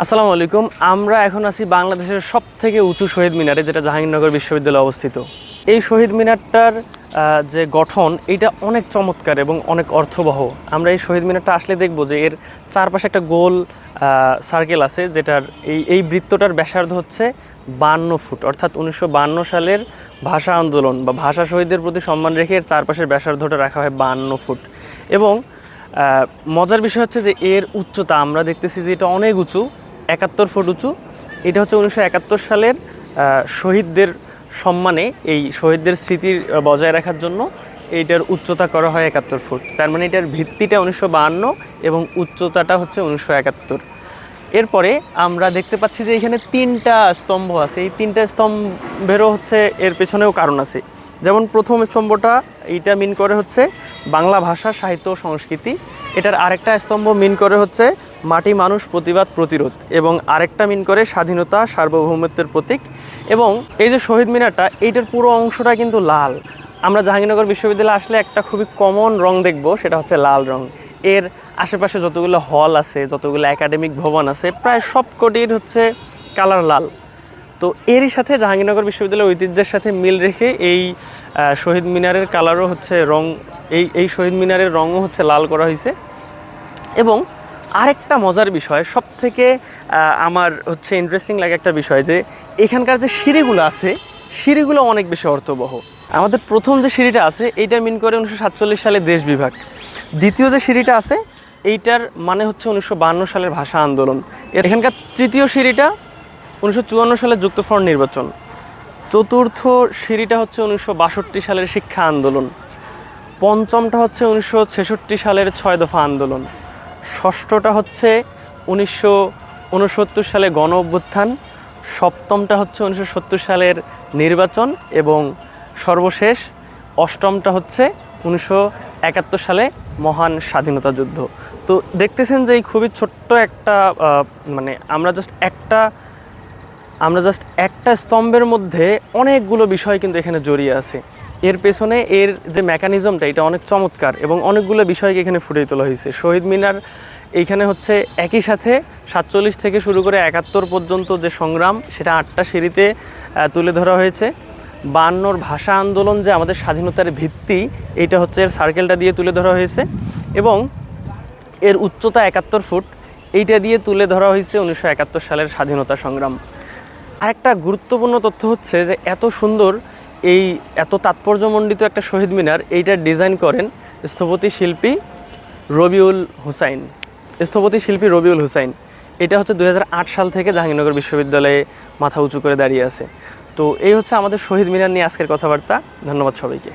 আসসালামু আলাইকুম। আমরা এখন আছি বাংলাদেশের সবথেকে উঁচু শহীদ মিনারে, যেটা জাহাঙ্গীরনগর বিশ্ববিদ্যালয়ে অবস্থিত। এই শহীদ মিনারটার যে গঠন, এটা অনেক চমৎকার এবং অনেক অর্থবহ। আমরা এই শহীদ মিনারটা আসলে দেখব যে এর চারপাশে একটা গোল সার্কেল আছে, যেটার এই বৃত্তটার ব্যাসার্ধ হচ্ছে 52 ফুট, অর্থাৎ 1952 সালের ভাষা আন্দোলন বা ভাষা শহীদদের প্রতি সম্মান রেখে এর চারপাশের ব্যাসার্ধটা রাখা হয় 52 ফুট। এবং মজার বিষয় হচ্ছে যে এর উচ্চতা আমরা দেখতেছি যে এটা অনেক উঁচু, 71 ফুট উঁচু। এটা হচ্ছে 1971 সালের শহীদদের সম্মানে, এই শহীদদের স্মৃতি বজায় রাখার জন্য এইটার উচ্চতা করা হয় 71 ফুট। তার মানে এটার ভিত্তিটা 1952 এবং উচ্চতাটা হচ্ছে 1971। এরপরে আমরা দেখতে পাচ্ছি যে এখানে 3টা স্তম্ভ আছে। এই 3টা স্তম্ভেরও হচ্ছে এর পেছনেও কারণ আছে। যেমন প্রথম স্তম্ভটা এইটা মিন করে হচ্ছে বাংলা ভাষা, সাহিত্য ও সংস্কৃতি। এটার আরেকটা স্তম্ভ মিন করে হচ্ছে মাটি, মানুষ, প্রতিবাদ, প্রতিরোধ, এবং আরেকটা মিন করে স্বাধীনতা, সার্বভৌমত্বের প্রতীক। এবং এই যে শহীদ মিনারটা, এইটার পুরো অংশটা কিন্তু লাল। আমরা জাহাঙ্গীরনগর বিশ্ববিদ্যালয়ে আসলে একটা খুবই কমন রং দেখব, সেটা হচ্ছে লাল রং। এর আশেপাশে যতগুলো হল আছে, যতগুলো একাডেমিক ভবন আছে, প্রায় সবকটির হচ্ছে কালার লাল। তো এরই সাথে জাহাঙ্গীরনগর বিশ্ববিদ্যালয়ের ঐতিহ্যের সাথে মিল রেখে এই শহীদ মিনারের কালারও হচ্ছে রং, এই শহীদ মিনারের রঙও হচ্ছে লাল করা হয়েছে। এবং আরেকটা মজার বিষয়, সব থেকে আমার হচ্ছে ইন্টারেস্টিং লাগে একটা বিষয়, যে এখানকার যে সিঁড়িগুলো আছে, সিঁড়িগুলো অনেক বেশি অর্থবহ। আমাদের প্রথম যে সিঁড়িটা আছে, এইটা মিন করে 1947 সালে দেশ বিভাগ। দ্বিতীয় যে সিঁড়িটা আছে, এইটার মানে হচ্ছে 1952 সালের ভাষা আন্দোলন। এখানকার তৃতীয় সিঁড়িটা 1954 সালে যুক্তফ্রন্ট নির্বাচন। চতুর্থ সিঁড়িটা হচ্ছে 1962 সালের শিক্ষা আন্দোলন। পঞ্চমটা হচ্ছে 1966 সালের 6 দফা আন্দোলন। ষষ্ঠটা হচ্ছে 1969 সালে গণ অভ্যুত্থান। সপ্তমটা হচ্ছে 1970 সালের নির্বাচন। এবং সর্বশেষ অষ্টমটা হচ্ছে 1971 সালে মহান স্বাধীনতা যুদ্ধ। তো দেখতেছেন যে এই খুবই ছোট্ট একটা মানে আমরা জাস্ট একটা স্তম্ভের মধ্যে অনেকগুলো বিষয় কিন্তু এখানে জড়িয়ে আছে। এর পেছনে এর যে মেকানিজমটা, এটা অনেক চমৎকার এবং অনেকগুলো বিষয়কে এখানে ফুটিয়ে তোলা হয়েছে। শহীদ মিনার এইখানে হচ্ছে একই সাথে 47 থেকে শুরু করে 71 পর্যন্ত যে সংগ্রাম, সেটা 8টা সিঁড়িতে তুলে ধরা হয়েছে। 52 ভাষা আন্দোলন, যে আমাদের স্বাধীনতার ভিত্তি, এইটা হচ্ছে এর সার্কেলটা দিয়ে তুলে ধরা হয়েছে। এবং এর উচ্চতা 71 ফুট, এইটা দিয়ে তুলে ধরা হয়েছে 1971 সালের স্বাধীনতা সংগ্রাম। আরেকটা গুরুত্বপূর্ণ তথ্য হচ্ছে যে এত সুন্দর, এত তাৎপর্যমণ্ডিত একটা শহীদ মিনার, এইটার ডিজাইন করেন স্থপতি শিল্পী রবিউল হুসাইন। এটা হচ্ছে 2008 সাল থেকে জাহাঙ্গীরনগর বিশ্ববিদ্যালয়ে মাথা উঁচু করে দাঁড়িয়ে আছে। তো এই হচ্ছে আমাদের শহীদ মিনার নিয়ে আজকের কথাবার্তা। ধন্যবাদ সবাইকে।